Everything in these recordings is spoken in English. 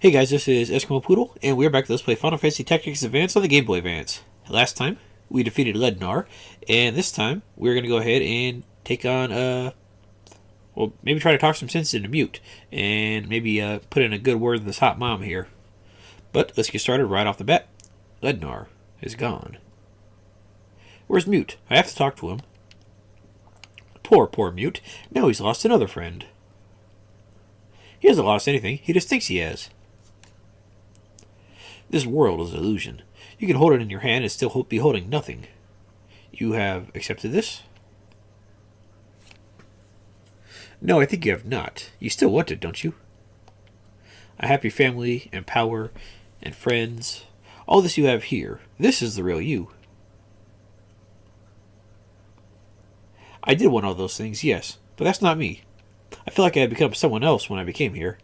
Hey guys, this is Eskimo Poodle, and we're back to Let's Play Final Fantasy Tactics Advance on the Game Boy Advance. Last time, we defeated Lednar, and this time, we're going to go ahead and take on, well, maybe try to talk some sense into Mewt, and maybe put in a good word with this hot mom here. But let's get started right off the bat. Lednar is gone. Where's Mewt? I have to talk to him. Poor Mewt. Now he's lost another friend. He hasn't lost anything, he just thinks he has. This world is an illusion. You can hold it in your hand and still be holding nothing. You have accepted this? No, I think you have not. You still want it, don't you? A happy family and power and friends. All this you have here. This is the real you. I did want all those things, yes, but that's not me. I feel like I had become someone else when I came here.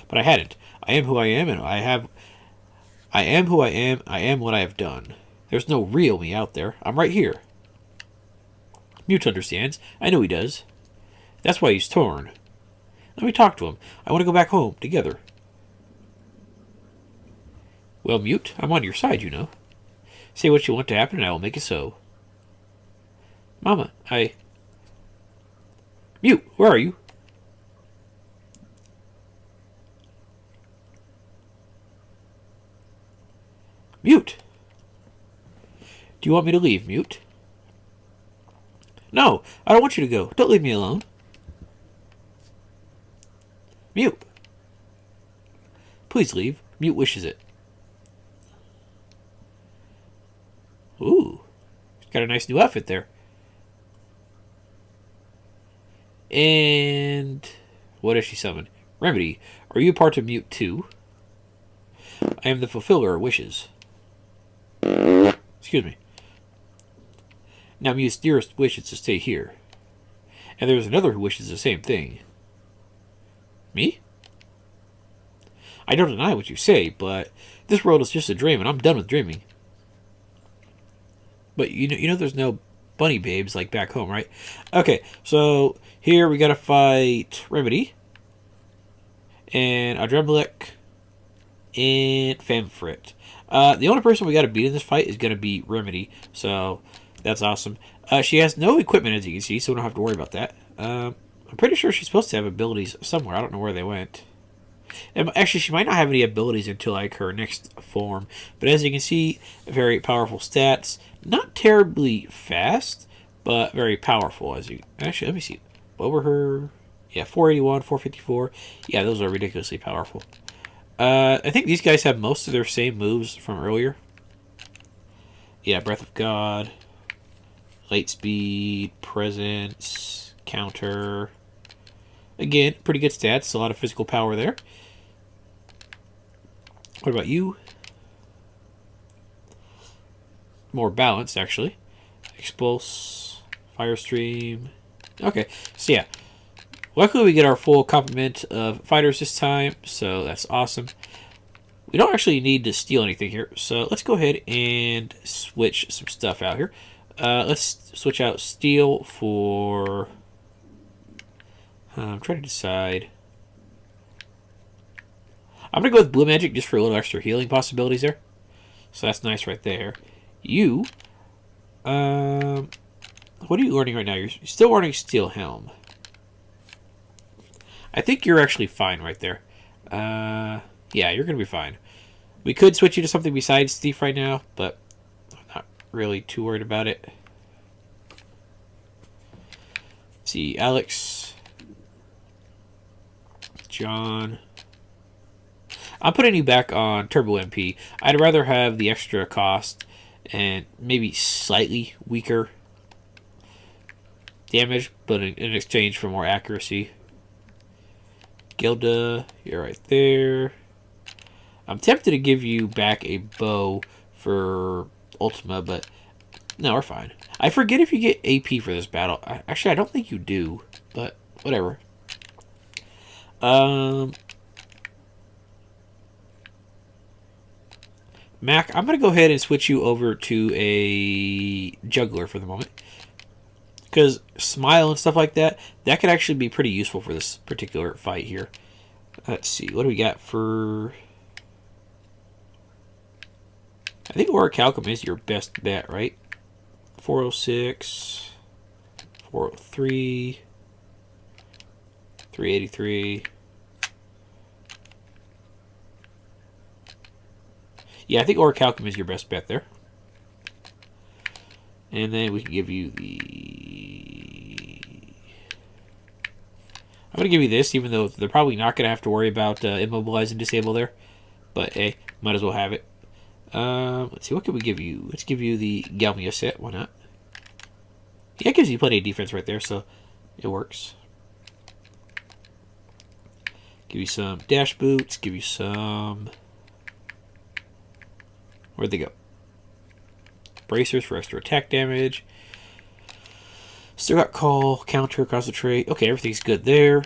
But I hadn't. I am who I am, and I am who I am. I am what I have done. There's no real me out there. I'm right here. Mewt understands. I know he does. That's why he's torn. Let me talk to him. I want to go back home, together. Well, Mewt, I'm on your side, you know. Say what you want to happen, and I will make it so. Mama, Mewt, where are you? Mewt! Do you want me to leave, Mewt? No, I don't want you to go. Don't leave me alone. Mewt! Please leave. Mewt wishes it. Ooh. He's got a nice new outfit there. And what does she summon? Remedi, are you part of Mewt too? I am the fulfiller of wishes. Excuse me. Now Mewt's dearest wish is to stay here. And there's another who wishes the same thing. Me? I don't deny what you say, but this world is just a dream, and I'm done with dreaming. But you know there's no bunny babes like back home, right? Okay, so here we gotta fight Remedi and Adremelech and Famfrit. The only person we gotta beat in this fight is gonna be Remedi, so that's awesome. She has no equipment, as you can see, so we don't have to worry about that. I'm pretty sure she's supposed to have abilities somewhere. I don't know where they went. And actually, she might not have any abilities until like her next form. But as you can see, very powerful stats. Not terribly fast, but very powerful. Actually, let me see. What were her? Yeah, 481, 454. Yeah, those are ridiculously powerful. I think these guys have most of their same moves from earlier. Yeah, Breath of God, Light Speed, Presence, Counter. Again, pretty good stats. A lot of physical power there. What about you? More balanced, actually. Expulse, Fire Stream. Okay, so yeah. Luckily, we get our full complement of fighters this time, so that's awesome. We don't actually need to steal anything here, so let's go ahead and switch some stuff out here. Let's switch out Steel for... I'm trying to decide. I'm going to go with Blue Magic just for a little extra healing possibilities there. So that's nice right there. You, what are you learning right now? You're still learning Steel Helm. I think you're actually fine right there. Yeah, you're going to be fine. We could switch you to something besides Thief right now, but I'm not really too worried about it. Let's see, Alex, John. I'm putting you back on Turbo MP. I'd rather have the extra cost and maybe slightly weaker damage, but in exchange for more accuracy. Gilda, you're right there. I'm tempted to give you back a bow for Ultima, but no, we're fine. I forget if you get AP for this battle. Actually, I don't think you do, but whatever. Mac, I'm going to go ahead and switch you over to a juggler for the moment. Because smile and stuff like that, that could actually be pretty useful for this particular fight here. Let's see, what do we got for... I think Orichalcum is your best bet, right? 406, 403, 383. Yeah, I think Orichalcum is your best bet there. And then we can give you the... I'm going to give you this, even though they're probably not going to have to worry about immobilize and disable there. But hey, might as well have it. Let's see, what can we give you? Let's give you the Galmia set. Why not? Yeah, it gives you plenty of defense right there, so it works. Give you some dash boots. Give you some... Where'd they go? Bracers for extra attack damage. Still got call, counter, concentrate. Okay, everything's good there.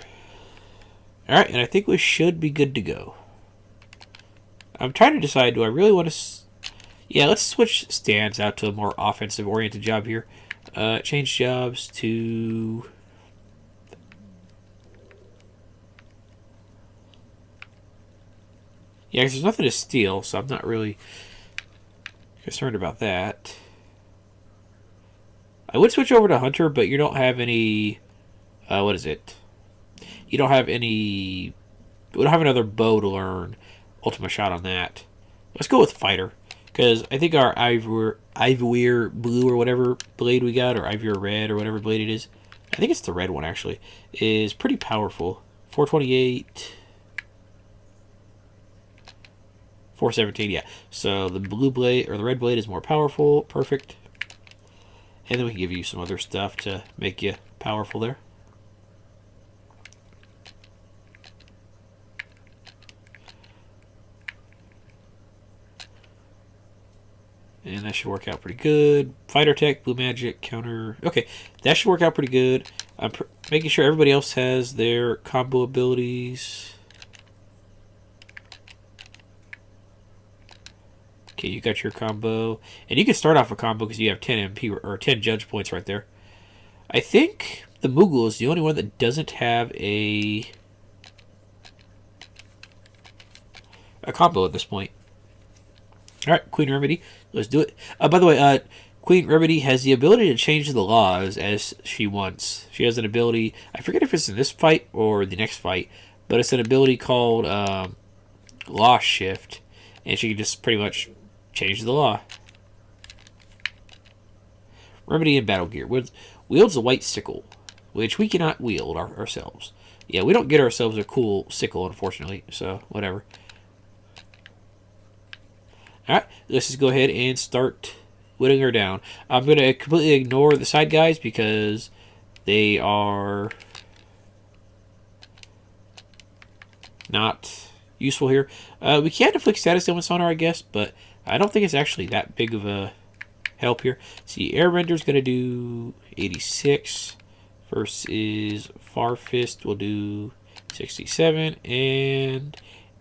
Alright, and I think we should be good to go. I'm trying to decide, do I really want to... Yeah, let's switch stands out to a more offensive-oriented job here. Change jobs to... Yeah, because there's nothing to steal, so I'm not really concerned about that. I would switch over to Hunter, but you don't have any... what is it? You don't have any... We don't have another bow to learn. Ultima shot on that. Let's go with Fighter, because I think our Ivalice blue or whatever blade we got, or Ivalice red or whatever blade it is, I think it's the red one actually, is pretty powerful. 428, 417, yeah. So the blue blade or the red blade is more powerful. Perfect. And then we can give you some other stuff to make you powerful there. And that should work out pretty good. Fighter tech, blue magic, counter. Okay, that should work out pretty good. I'm making sure everybody else has their combo abilities. Okay, you got your combo. And you can start off a combo because you have 10 MP or 10 judge points right there. I think the Moogle is the only one that doesn't have a combo at this point. Alright, Queen Remedi. Let's do it. By the way, Queen Remedi has the ability to change the laws as she wants. She has an ability, I forget if it's in this fight or the next fight, but it's an ability called Law Shift, and she can just pretty much change the law. Remedi in battle gear. Wields a white sickle, which we cannot wield ourselves. Yeah, we don't get ourselves a cool sickle, unfortunately, so whatever. Alright, let's just go ahead and start whittling her down. I'm going to completely ignore the side guys because they are not useful here. We can inflict status ailments on her, I guess, but I don't think it's actually that big of a help here. See, Air Render's going to do 86 versus Far Fist will do 67, and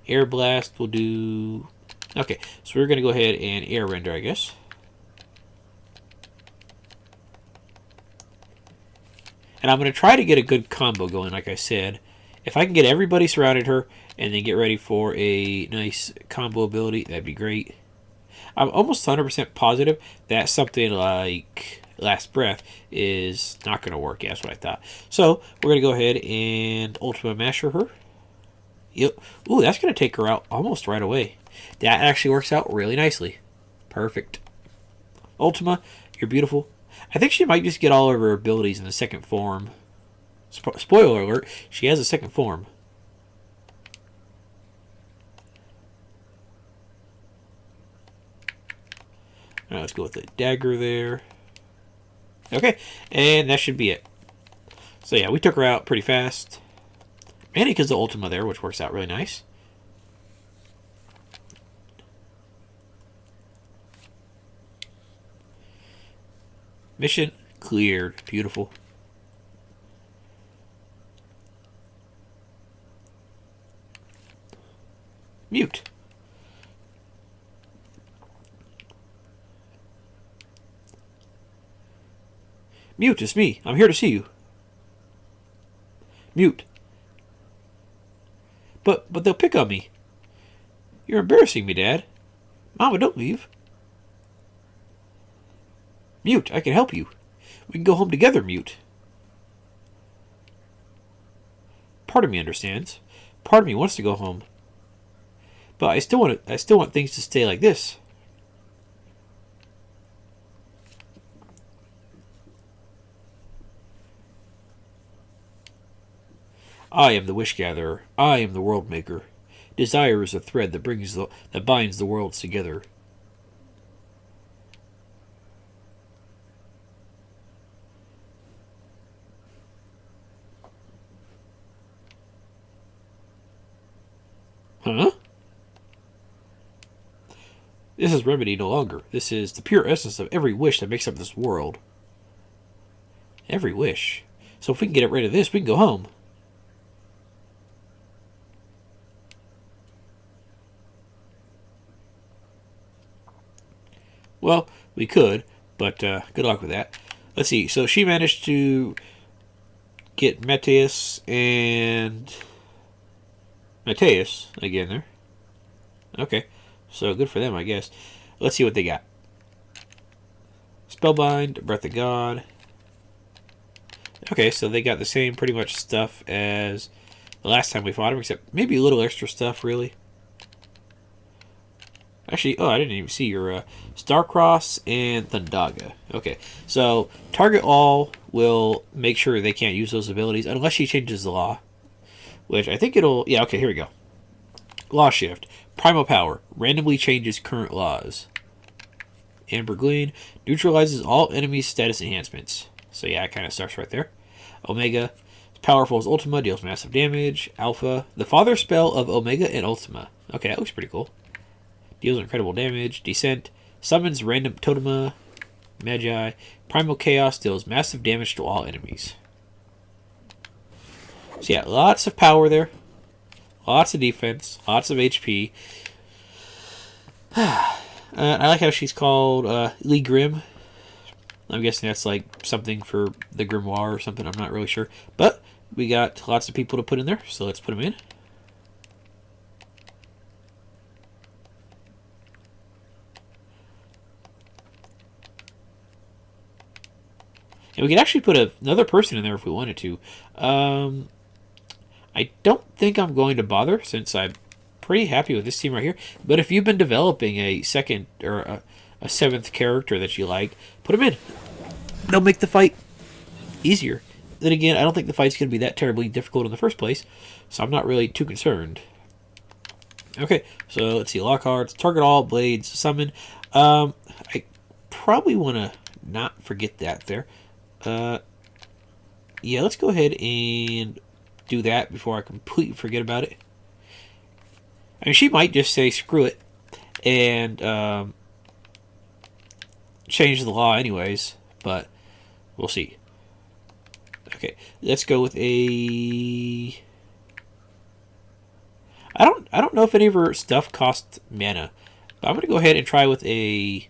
Air Blast will do... Okay, so we're going to go ahead and Air Render, I guess. And I'm going to try to get a good combo going, like I said. If I can get everybody surrounded her and then get ready for a nice combo ability, that'd be great. I'm almost 100% positive that something like Last Breath is not going to work. Yeah, that's what I thought. So, we're going to go ahead and Ultima Masher her. Yep. Ooh, that's going to take her out almost right away. That actually works out really nicely. Perfect. Ultima, you're beautiful. I think she might just get all of her abilities in the second form. Spoiler alert, she has a second form. Alright, let's go with the dagger there. Okay, and that should be it. So yeah, we took her out pretty fast. Mainly because of the Ultima there, which works out really nice. Mission cleared. Beautiful. Mewt. Mewt, it's me. I'm here to see you. Mewt. But they'll pick on me. You're embarrassing me, Dad. Mama, don't leave. Mewt, I can help you. We can go home together, Mewt. Part of me understands. Part of me wants to go home. But I still want things to stay like this. I am the wish gatherer. I am the world maker. Desire is a thread that binds the worlds together. Huh? This is Remedi no longer. This is the pure essence of every wish that makes up this world. Every wish. So if we can get rid of this, we can go home. Well, we could, but good luck with that. Let's see. So she managed to get Mateus and Mateus again there. Okay. So good for them, I guess. Let's see what they got. Spellbind, Breath of God. Okay, so they got the same pretty much stuff as the last time we fought them, except maybe a little extra stuff, really. Actually, oh, I didn't even see your Starcross and Thundaga. Okay, so target all will make sure they can't use those abilities unless she changes the law. Which I think it'll... Yeah, okay, here we go. Law Shift. Primal Power. Randomly changes current laws. Amber Gleam. Neutralizes all enemies' status enhancements. So yeah, it kind of starts right there. Omega. Powerful as Ultima. Deals massive damage. Alpha. The father spell of Omega and Ultima. Okay, that looks pretty cool. Deals incredible damage. Descent. Summons random Totema. Magi. Primal Chaos. Deals massive damage to all enemies. So yeah, lots of power there. Lots of defense. Lots of HP. I like how she's called Lee Grim. I'm guessing that's like something for the Grimoire or something. I'm not really sure. But we got lots of people to put in there, so let's put them in. And we could actually put another person in there if we wanted to. I don't think I'm going to bother since I'm pretty happy with this team right here. But if you've been developing a second or a seventh character that you like, put them in. They'll make the fight easier. Then again, I don't think the fight's going to be that terribly difficult in the first place, so I'm not really too concerned. Okay, so let's see. Lockharts, target all, blades, summon. I probably want to not forget that there. Yeah, let's go ahead and do that before I completely forget about it. I mean, she might just say screw it and change the law anyways, but we'll see. Okay, let's go with a... I don't know if any of her stuff costs mana, but I'm going to go ahead and try with a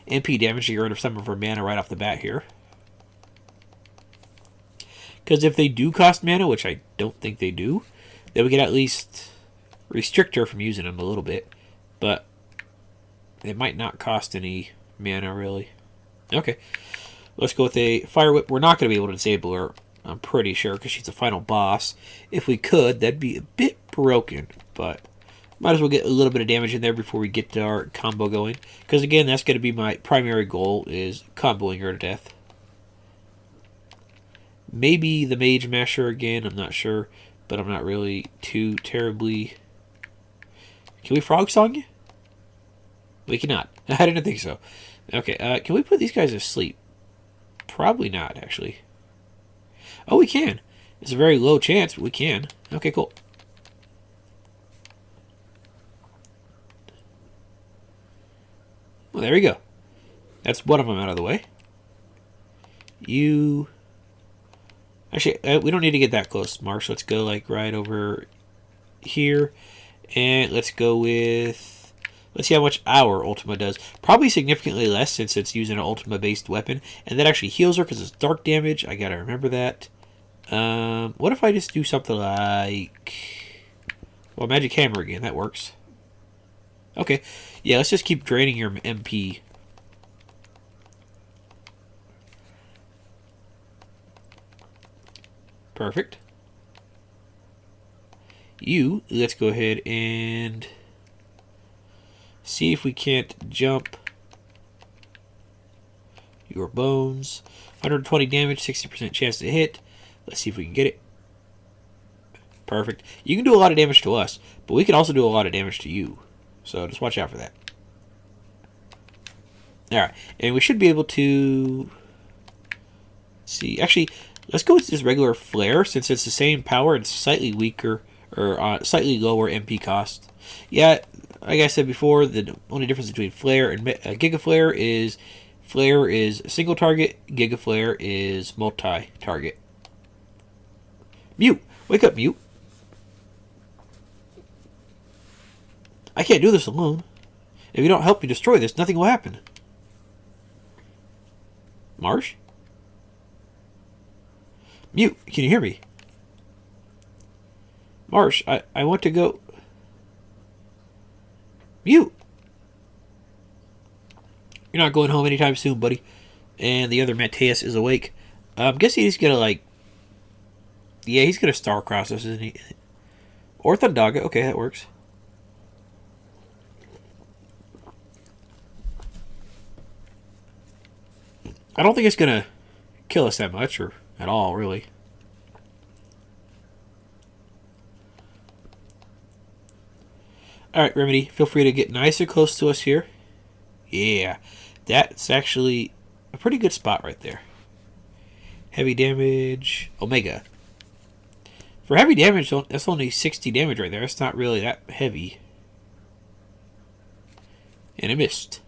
MP damage to get rid of some of her mana right off the bat here. Because if they do cost mana, which I don't think they do, then we can at least restrict her from using them a little bit. But it might not cost any mana, really. Okay, let's go with a Fire Whip. We're not going to be able to disable her, I'm pretty sure, because she's the final boss. If we could, that'd be a bit broken, but might as well get a little bit of damage in there before we get our combo going. Because again, that's going to be my primary goal, is comboing her to death. Maybe the Mage Masher again, I'm not sure, but I'm not really too terribly... Can we Frog Song you? We cannot. I didn't think so. Okay, can we put these guys to sleep? Probably not, actually. Oh, we can. It's a very low chance, but we can. Okay, cool. Well, there we go. That's one of them out of the way. You... Actually, we don't need to get that close, Marsh. Let's go, like, right over here. And let's go with... Let's see how much our Ultima does. Probably significantly less since it's using an Ultima-based weapon. And that actually heals her because it's dark damage. I gotta remember that. What if I just do something like... Well, magic hammer again. That works. Okay. Yeah, let's just keep draining your MP. Perfect. Let's go ahead and see if we can't jump your bones. 120 damage, 60% chance to hit. Let's see if we can get it. Perfect. You can do a lot of damage to us, but we can also do a lot of damage to you. So just watch out for that. Alright, and we should be able to see. Actually, let's go with this regular flare since it's the same power and slightly weaker or slightly lower MP cost. Yeah, like I said before, the only difference between flare and Giga Flare is a single target, Giga Flare is multi-target. Mewt! Wake up, Mewt! I can't do this alone. If you don't help me destroy this, nothing will happen. Marsh? Mewt, can you hear me? Marsh, I want to go... Mewt! You're not going home anytime soon, buddy. And the other Mateus is awake. I'm guessing he's gonna, like... Yeah, he's gonna star-cross us, isn't he? Or Thundaga. Okay, that works. I don't think it's gonna kill us that much, or at all, really. Alright, Remedi, feel free to get nice and close to us here. Yeah, that's actually a pretty good spot right there. Heavy damage, Omega. For heavy damage, that's only 60 damage right there. It's not really that heavy. And it missed.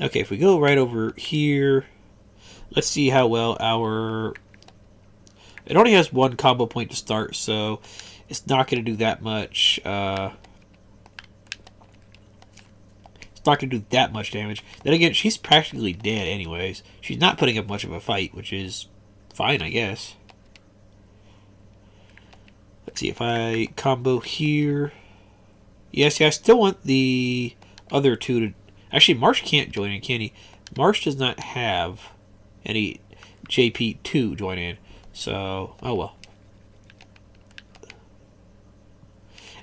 Okay, if we go right over here, let's see how well our... It only has one combo point to start, so it's not going to do that much. It's not going to do that much damage. Then again, she's practically dead anyways. She's not putting up much of a fight, which is fine, I guess. Let's see if I combo here. Yes, I still want the other two to... Actually, Marsh can't join in, can he? Marsh does not have any JP2 join in. So, oh well.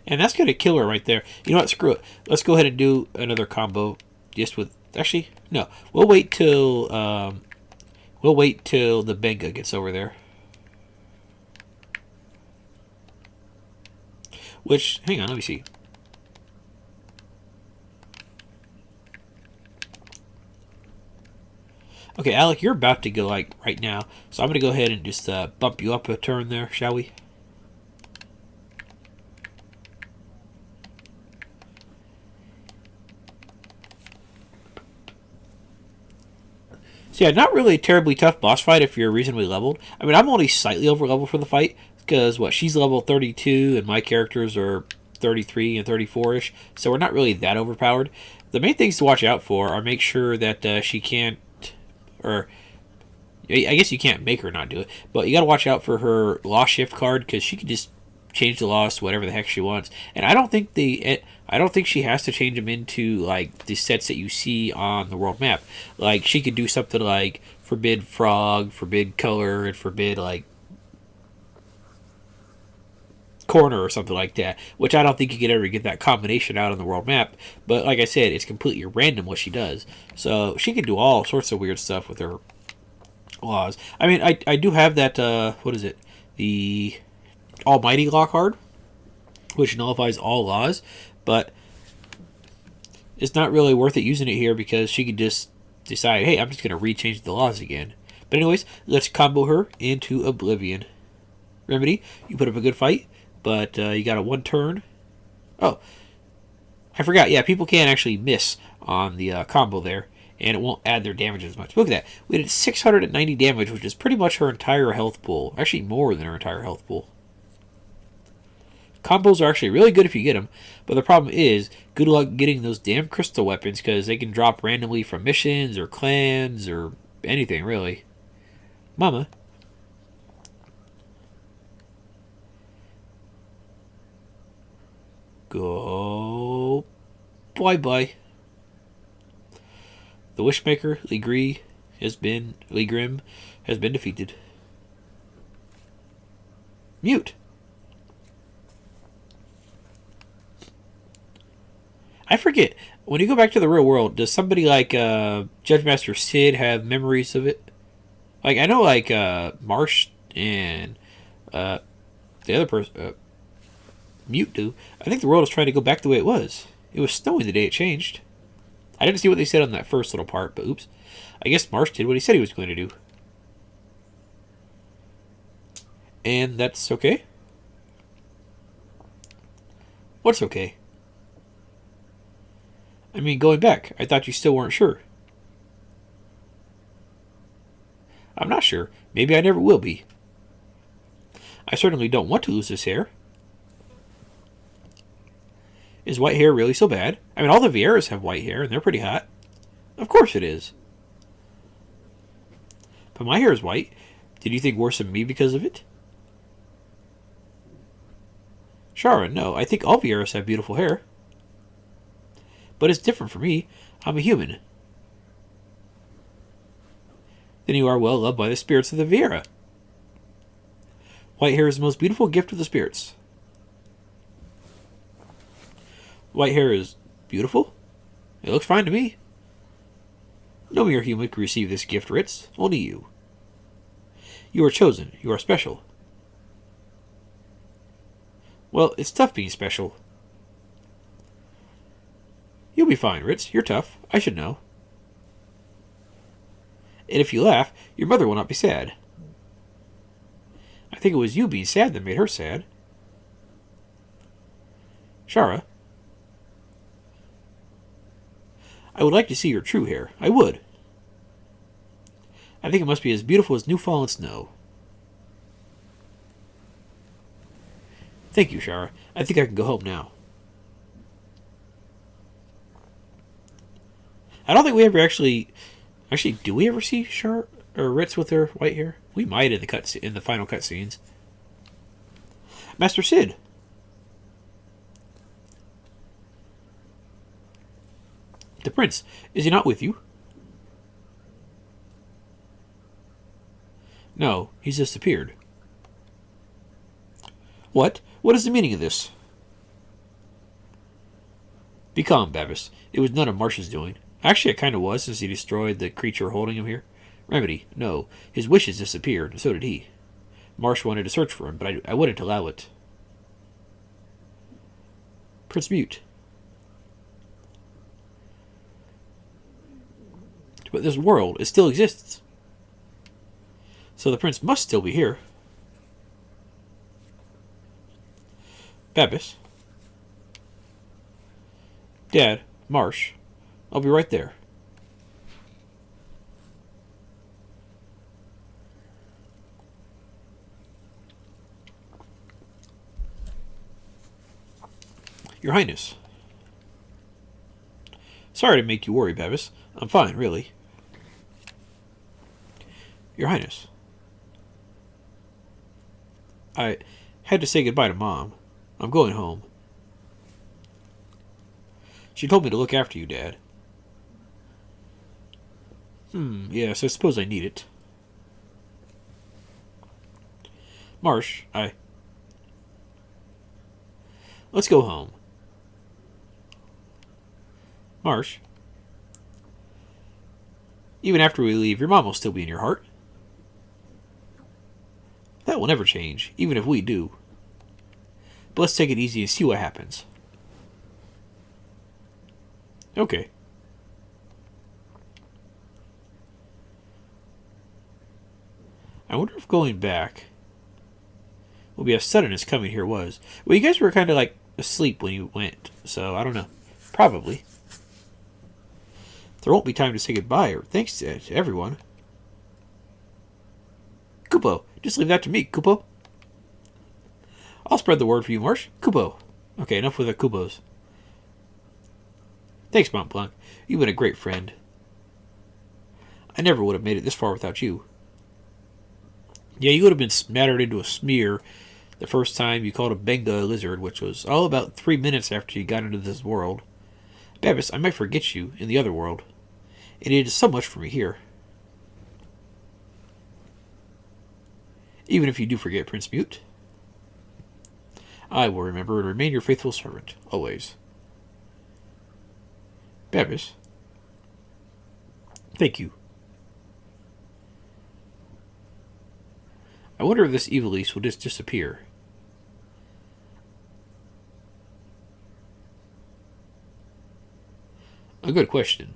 And that's going to kill her right there. You know what? Screw it. Let's go ahead and do another combo just with... Actually, no. We'll wait till the Benga gets over there. Which, hang on, let me see. Okay, Alec, you're about to go, like, right now. So I'm going to go ahead and just bump you up a turn there, shall we? So yeah, not really a terribly tough boss fight if you're reasonably leveled. I mean, I'm only slightly over leveled for the fight. Because, what, she's level 32 and my characters are 33 and 34-ish. So we're not really that overpowered. The main things to watch out for are make sure that she can't... Or, I guess you can't make her not do it. But you got to watch out for her loss shift card, because she can just change the loss to whatever the heck she wants. And I don't think she has to change them into, like, the sets that you see on the world map. Like, she could do something like forbid frog, forbid color, and forbid, like, corner or something like that, which I don't think you could ever get that combination out on the world map. But like I said, it's completely random what she does. So she can do all sorts of weird stuff with her laws. I mean, I do have that, what is it? The Almighty Law card, which nullifies all laws, but it's not really worth it using it here because she could just decide, hey, I'm just going to rechange the laws again. But anyways, let's combo her into Oblivion. Remedi, you put up a good fight. But you got a one turn. Oh, I forgot. Yeah, people can't actually miss on the combo there, and it won't add their damage as much. Look at that. We did 690 damage, which is pretty much her entire health pool. Actually, more than her entire health pool. Combos are actually really good if you get them, but the problem is, good luck getting those damn crystal weapons, because they can drop randomly from missions or clans or anything, really. Mama. Go. Bye-bye. The Wishmaker, Lee Grim, has been defeated. Mewt. I forget. When you go back to the real world, does somebody like Judge Master Sid have memories of it? Like, I know, like, Marsh and the other person, Mewt do. I think the world is trying to go back the way it was. It was snowing the day it changed. I didn't see what they said on that first little part, but oops. I guess Marsh did what he said he was going to do. And that's okay? What's okay? I mean, going back, I thought you still weren't sure. I'm not sure. Maybe I never will be. I certainly don't want to lose this hair. Is white hair really so bad? I mean, all the Vieras have white hair, and they're pretty hot. Of course it is. But my hair is white. Did you think worse of me because of it? Shara, no. I think all Vieras have beautiful hair. But it's different for me. I'm a human. Then you are well loved by the spirits of the Viera. White hair is the most beautiful gift of the spirits. White hair is beautiful? It looks fine to me. No mere human could receive this gift, Ritz. Only you. You are chosen. You are special. Well, it's tough being special. You'll be fine, Ritz. You're tough. I should know. And if you laugh, your mother will not be sad. I think it was you being sad that made her sad. Shara. I would like to see your true hair. I would. I think it must be as beautiful as new-fallen snow. Thank you, Shara. I think I can go home now. I don't think we ever actually... Actually, do we ever see Shara or Ritz with her white hair? We might in the final cutscenes. Master Sid. The prince, is he not with you? No, he's disappeared. What? What is the meaning of this? Be calm, Babis. It was none of Marsh's doing. Actually, it kind of was, since he destroyed the creature holding him here. Remedi, no. His wishes disappeared, and so did he. Marsh wanted to search for him, but I wouldn't allow it. Prince Mewt. But this world, it still exists. So the prince must still be here. Babis. Dad, Marsh. I'll be right there. Your Highness. Sorry to make you worry, Babis. I'm fine, really. Your Highness. I had to say goodbye to Mom. I'm going home. She told me to look after you, Dad. Yes, I suppose I need it. Marsh, Let's go home. Marsh. Even after we leave, your mom will still be in your heart. That will never change, even if we do. But let's take it easy and see what happens. Okay. I wonder if going back will be as sudden as coming here was. Well, you guys were kind of like asleep when you went, so I don't know. Probably. There won't be time to say goodbye or thanks to everyone. Kupo, just leave that to me, Kupo. I'll spread the word for you, Marsh. Kupo. Okay, enough with the Kupos. Thanks, Mont Blanc. You've been a great friend. I never would have made it this far without you. Yeah, you would have been smattered into a smear the first time you called a Benga a lizard, which was all about 3 minutes after you got into this world. Babis, I might forget you in the other world. And it is so much for me here. Even if you do forget Prince Mewt, I will remember and remain your faithful servant, always. Babis, thank you. I wonder if this Ivalice will just disappear. A good question.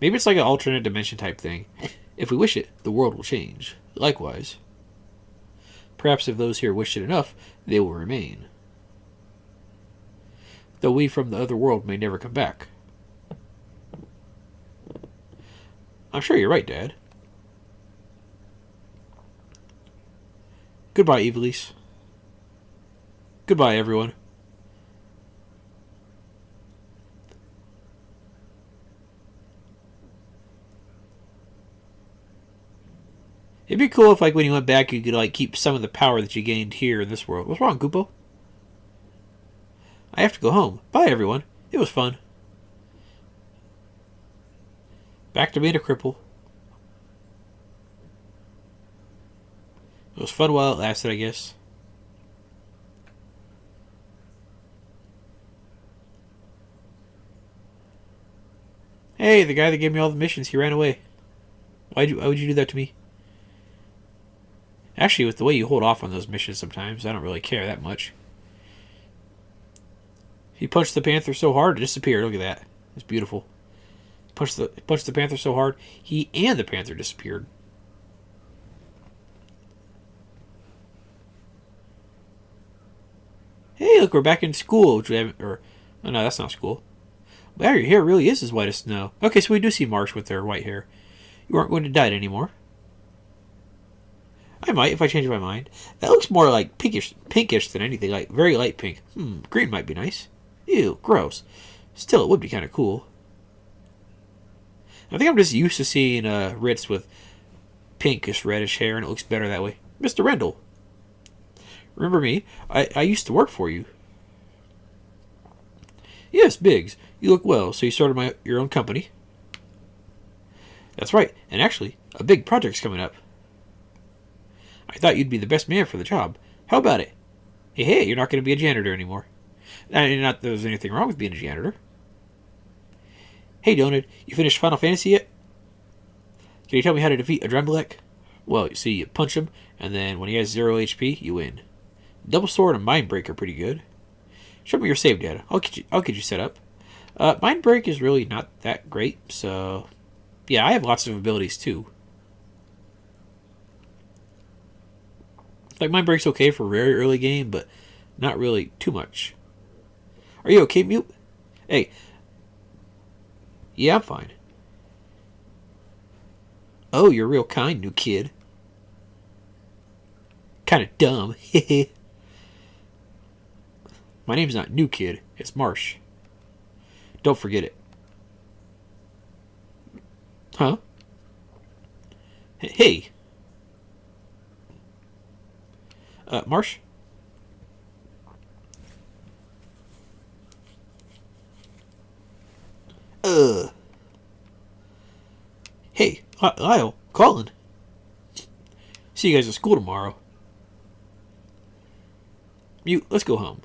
Maybe it's like an alternate dimension type thing. If we wish it, the world will change. Likewise. Perhaps if those here wish it enough, they will remain. Though we from the other world may never come back. I'm sure you're right, Dad. Goodbye, Ivalice. Goodbye, everyone. It'd be cool if, like, when you went back, you could, like, keep some of the power that you gained here in this world. What's wrong, Goopo? I have to go home. Bye, everyone. It was fun. Back to being a cripple. It was fun while it lasted, I guess. Hey, the guy that gave me all the missions, he ran away. Why would you do that to me? Actually, with the way you hold off on those missions sometimes, I don't really care that much. He punched the panther so hard, it disappeared. Look at that. It's beautiful. Punched the panther so hard, he and the panther disappeared. Hey, look, we're back in school. Which we haven't, oh no, that's not school. Wow, your hair really is as white as snow. Okay, so we do see Marsh with her white hair. You aren't going to dye it anymore. I might, if I change my mind. That looks more like pinkish than anything, like very light pink. Green might be nice. Ew, gross. Still, it would be kind of cool. I think I'm just used to seeing Ritz with pinkish reddish hair, and it looks better that way. Mr. Rendell. Remember me? I used to work for you. Yes, Biggs. You look well, so you started your own company. That's right, and actually, a big project's coming up. I thought you'd be the best man for the job. How about it? Hey, you're not going to be a janitor anymore. Not that there's anything wrong with being a janitor. Hey, Donut, you finished Final Fantasy yet? Can you tell me how to defeat a Dremblek? Well, you see, you punch him, and then when he has 0 HP, you win. Double Sword and Mind Break are pretty good. Show me your save data. I'll get you set up. Mind Break is really not that great, so yeah, I have lots of abilities too. Like, Mind Break's okay for very early game, but not really too much. Are you okay, Mewt? Hey. Yeah, I'm fine. Oh, you're real kind, new kid. Kind of dumb. My name's not New Kid, it's Marsh. Don't forget it. Huh? Hey. Marsh? Hey, Lyle, Colin. See you guys at school tomorrow. Mewt, let's go home.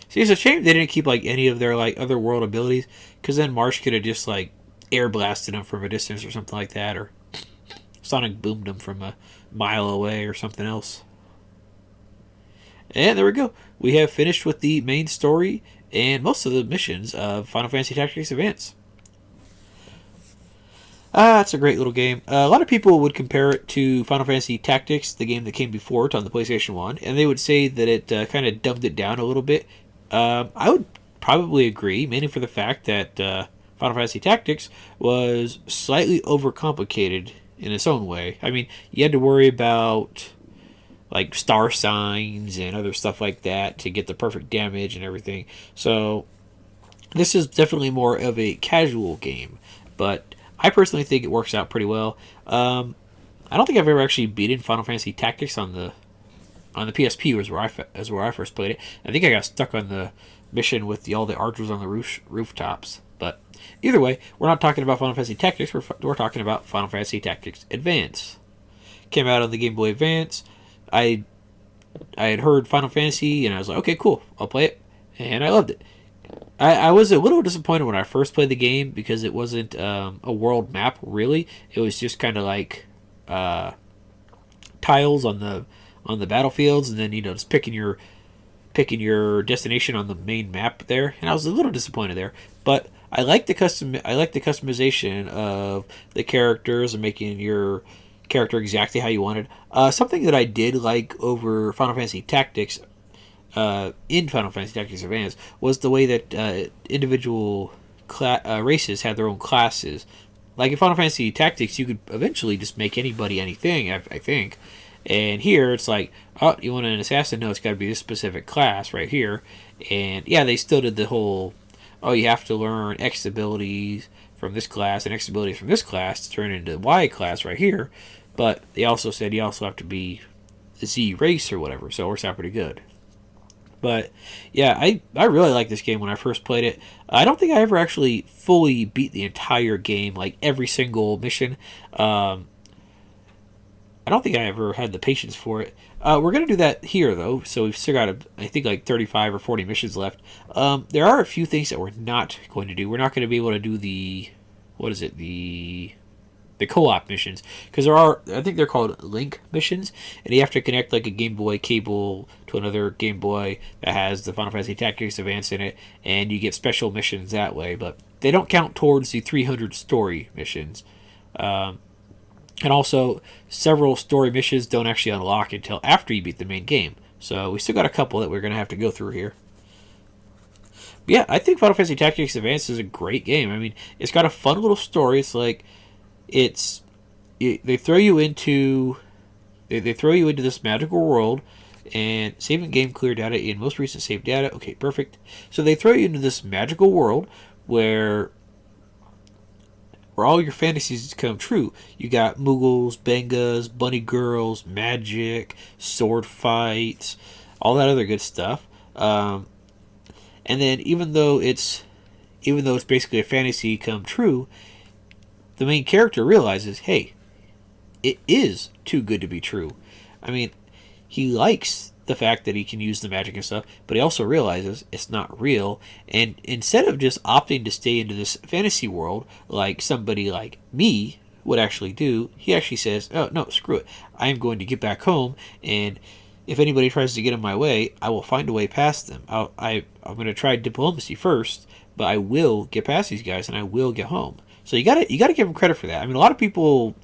See, it's a shame they didn't keep, like, any of their, like, other world abilities, because then Marsh could have just, like, air blasted them from a distance or something like that, or sonic boomed them from a mile away or something else. And there we go. We have finished with the main story and most of the missions of Final Fantasy Tactics Advance. It's a great little game. A lot of people would compare it to Final Fantasy Tactics, the game that came before it on the PlayStation 1, and they would say that it kind of dumbed it down a little bit. I would probably agree, mainly for the fact that Final Fantasy Tactics was slightly overcomplicated in its own way. I mean, you had to worry about, like, star signs and other stuff like that to get the perfect damage and everything. So this is definitely more of a casual game, but I personally think it works out pretty well. I don't think I've ever actually beaten Final Fantasy Tactics on the PSP was where I first played it. I think I got stuck on the mission with all the archers on the rooftops. But either way, we're not talking about Final Fantasy Tactics. We're talking about Final Fantasy Tactics Advance. Came out on the Game Boy Advance. I had heard Final Fantasy, and I was like, okay, cool, I'll play it, and I loved it. I was a little disappointed when I first played the game because it wasn't a world map, really. It was just kind of like tiles on the battlefields, and then just picking your destination on the main map there. And I was a little disappointed there, but I like the customization of the characters and making your character exactly how you wanted. Something that I did like over Final Fantasy Tactics, in Final Fantasy Tactics Advance, was the way that individual races had their own classes. Like in Final Fantasy Tactics, you could eventually just make anybody anything, I think. And here, it's like, oh, you want an assassin? No, it's got to be this specific class right here. And yeah, they still did the whole, oh, you have to learn X abilities from this class and X abilities from this class to turn into Y class right here. But they also said you also have to be the Z race or whatever, so it works out pretty good. But yeah, I really liked this game when I first played it. I don't think I ever actually fully beat the entire game, like every single mission. I don't think I ever had the patience for it. We're going to do that here, though, so we've still got, I think, like 35 or 40 missions left. There are a few things that we're not going to do. We're not going to be able to do the co-op missions, because I think they're called link missions, and you have to connect like a Game Boy cable to another Game Boy that has the Final Fantasy Tactics Advance in it, and you get special missions that way, but they don't count towards the 300 story missions. And also, several story missions don't actually unlock until after you beat the main game. So we still got a couple that we're going to have to go through here. But yeah, I think Final Fantasy Tactics Advance is a great game. I mean, it's got a fun little story. It's like, they throw you into this magical world, and saving game clear data in most recent save data. Okay, perfect. So they throw you into this magical world where all your fantasies come true. You got Moogles, Bengas, bunny girls, magic, sword fights, all that other good stuff. And then even though it's basically a fantasy come true, the main character realizes, hey, it is too good to be true. I mean, he likes the fact that he can use the magic and stuff, but he also realizes it's not real. And instead of just opting to stay into this fantasy world like somebody like me would actually do, he actually says, oh, no, screw it. I'm going to get back home, and if anybody tries to get in my way, I will find a way past them. I'm going to try diplomacy first, but I will get past these guys, and I will get home. So you gotta give him credit for that. I mean, a lot of people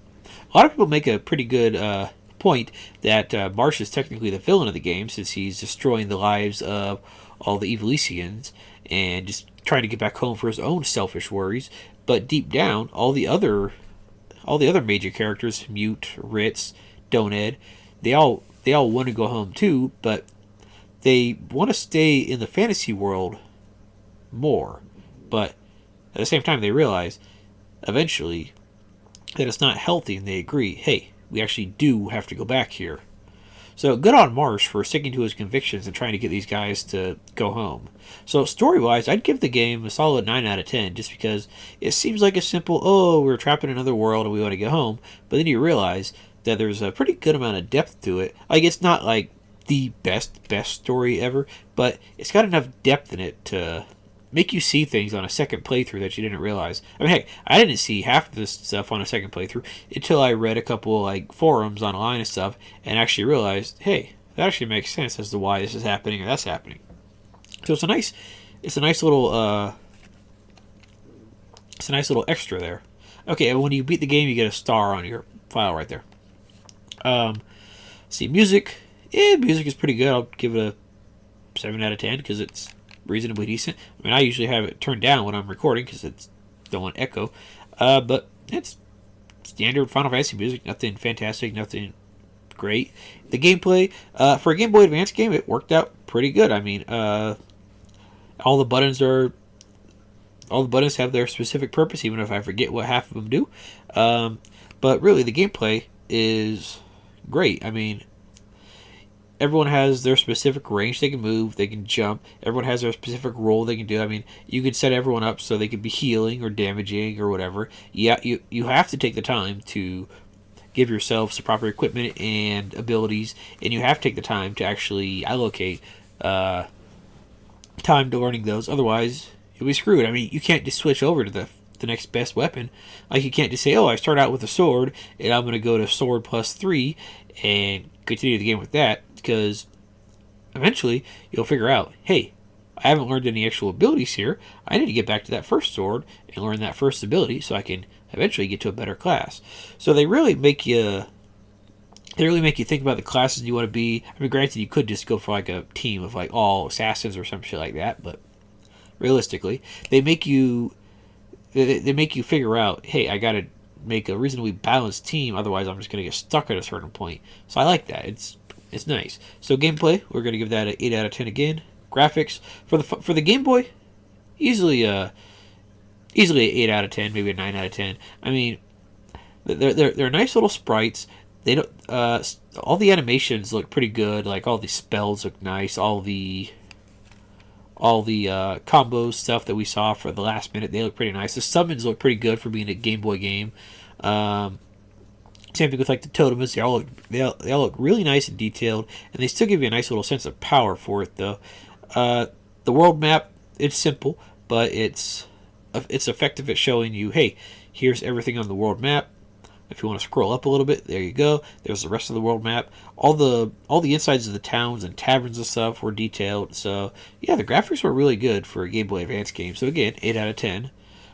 make a pretty good point that Marsh is technically the villain of the game, since he's destroying the lives of all the Ivalicians and just trying to get back home for his own selfish worries. But deep down, all the other major characters, Mewt, Ritz, Doned, they all want to go home too, but they want to stay in the fantasy world more. But at the same time, they realize eventually that it's not healthy, and they agree, hey, we actually do have to go back here. So good on Marsh for sticking to his convictions and trying to get these guys to go home. So story-wise, I'd give the game a solid 9 out of 10, just because it seems like a simple, oh, we're trapped in another world and we want to get home, but then you realize that there's a pretty good amount of depth to it. Like, it's not like the best story ever, but it's got enough depth in it to make you see things on a second playthrough that you didn't realize. I mean, heck, I didn't see half of this stuff on a second playthrough until I read a couple like forums online and stuff, and actually realized, hey, that actually makes sense as to why this is happening or that's happening. So it's a nice little extra there. Okay, and when you beat the game, you get a star on your file right there. See, music is pretty good. I'll give it a 7 out of 10 because it's reasonably decent. I mean, I usually have it turned down when I'm recording because it's don't want echo. But it's standard Final Fantasy music. Nothing fantastic, nothing great. The gameplay for a Game Boy Advance game, it worked out pretty good. I mean, all the buttons have their specific purpose, even if I forget what half of them do. But really, the gameplay is great. I mean, everyone has their specific range they can move, they can jump. Everyone has their specific role they can do. I mean, you could set everyone up so they could be healing or damaging or whatever. Yeah, you have to take the time to give yourself some proper equipment and abilities, and you have to take the time to actually allocate time to learning those. Otherwise, you'll be screwed. I mean, you can't just switch over to the next best weapon. Like, you can't just say, oh, I start out with a sword, and I'm going to go to sword +3 and continue the game with that, because eventually you'll figure out, hey, I haven't learned any actual abilities here. I need to get back to that first sword and learn that first ability so I can eventually get to a better class. So they really make you think about the classes you want to be. I mean, granted, you could just go for like a team of like all assassins or some shit like that, but realistically, they make you figure out, hey, I gotta make a reasonably balanced team, otherwise I'm just gonna get stuck at a certain point. So I like that. It's nice. So gameplay, we're gonna give that an 8 out of 10 again. Graphics for the Game Boy, easily an 8 out of 10, maybe a 9 out of 10. I mean, they're nice little sprites. They don't all the animations look pretty good. Like, all the spells look nice. All the combo stuff that we saw for the last minute, they look pretty nice. The summons look pretty good for being a Game Boy game. Same thing with like the totems. They all look really nice and detailed, and they still give you a nice little sense of power for it, though. The world map, it's simple, but it's effective at showing you, hey, here's everything on the world map. If you want to scroll up a little bit, there you go. There's the rest of the world map. All the insides of the towns and taverns and stuff were detailed. So yeah, the graphics were really good for a Game Boy Advance game. So again, 8 out of 10.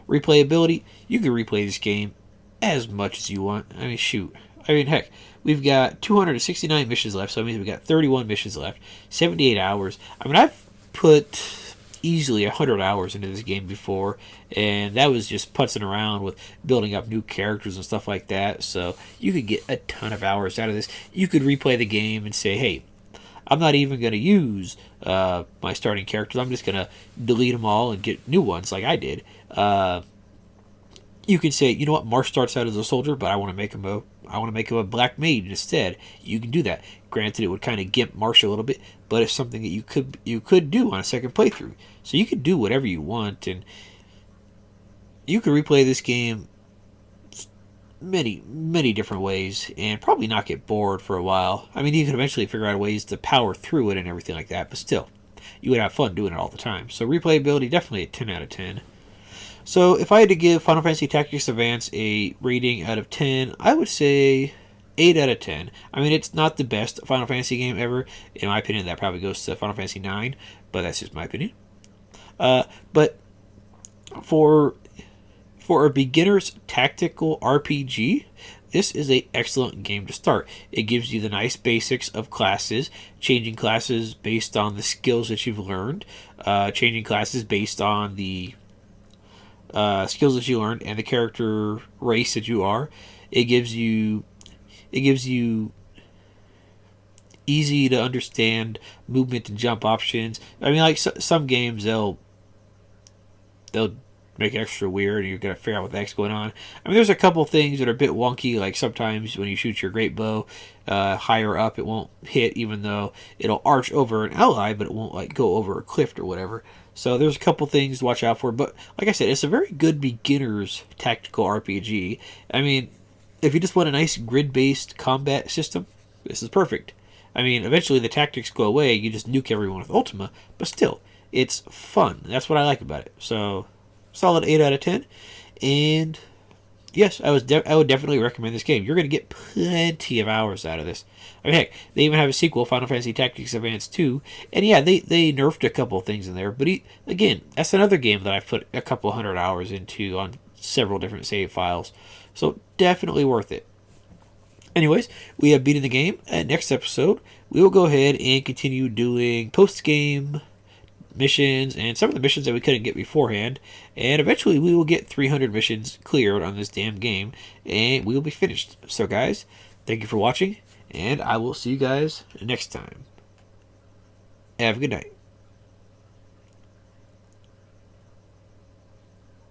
Replayability, you can replay this game as much as you want. I mean, shoot. I mean, heck, we've got 269 missions left, so that means we've got 31 missions left, 78 hours. I mean, I've put easily 100 hours into this game before, and that was just putzing around with building up new characters and stuff like that. So you could get a ton of hours out of this. You could replay the game and say, hey, I'm not even going to use my starting characters. I'm just going to delete them all and get new ones like I did. You can say, you know what, Marsh starts out as a soldier, but I want to make him a black maid instead. You can do that. Granted, it would kind of gimp Marsh a little bit, but it's something that you could do on a second playthrough. So you could do whatever you want, and you could replay this game many different ways and probably not get bored for a while. I mean, you could eventually figure out ways to power through it and everything like that, but still, you would have fun doing it all the time. So replayability, definitely a 10 out of 10. So if I had to give Final Fantasy Tactics Advance a rating out of 10, I would say 8 out of 10. I mean, it's not the best Final Fantasy game ever. In my opinion, that probably goes to Final Fantasy 9, but that's just my opinion. But for a beginner's tactical RPG, this is an excellent game to start. It gives you the nice basics of classes, changing classes based on the skills that you've learned, changing classes based on the skills that you learned and the character race that you are. It gives you easy to understand movement and jump options. I mean, like some games, they'll make it extra weird and you're going to figure out what the heck's going on. I mean, there's a couple things that are a bit wonky, like sometimes when you shoot your great bow higher up, it won't hit, even though it'll arch over an ally, but it won't like go over a cliff or whatever. So there's a couple things to watch out for, but like I said, it's a very good beginner's tactical RPG. I mean, if you just want a nice grid-based combat system, this is perfect. I mean, eventually the tactics go away, you just nuke everyone with Ultima, but still, it's fun. That's what I like about it. So, solid 8 out of 10. And yes, I would definitely recommend this game. You're going to get plenty of hours out of this. I mean, heck, they even have a sequel, Final Fantasy Tactics Advance 2. And yeah, they nerfed a couple of things in there. But again, that's another game that I've put a couple hundred hours into on several different save files. So definitely worth it. Anyways, we have beaten the game. Next episode, we will go ahead and continue doing post-game missions and some of the missions that we couldn't get beforehand. And eventually we will get 300 missions cleared on this damn game. And we will be finished. So guys, thank you for watching. And I will see you guys next time. Have a good night.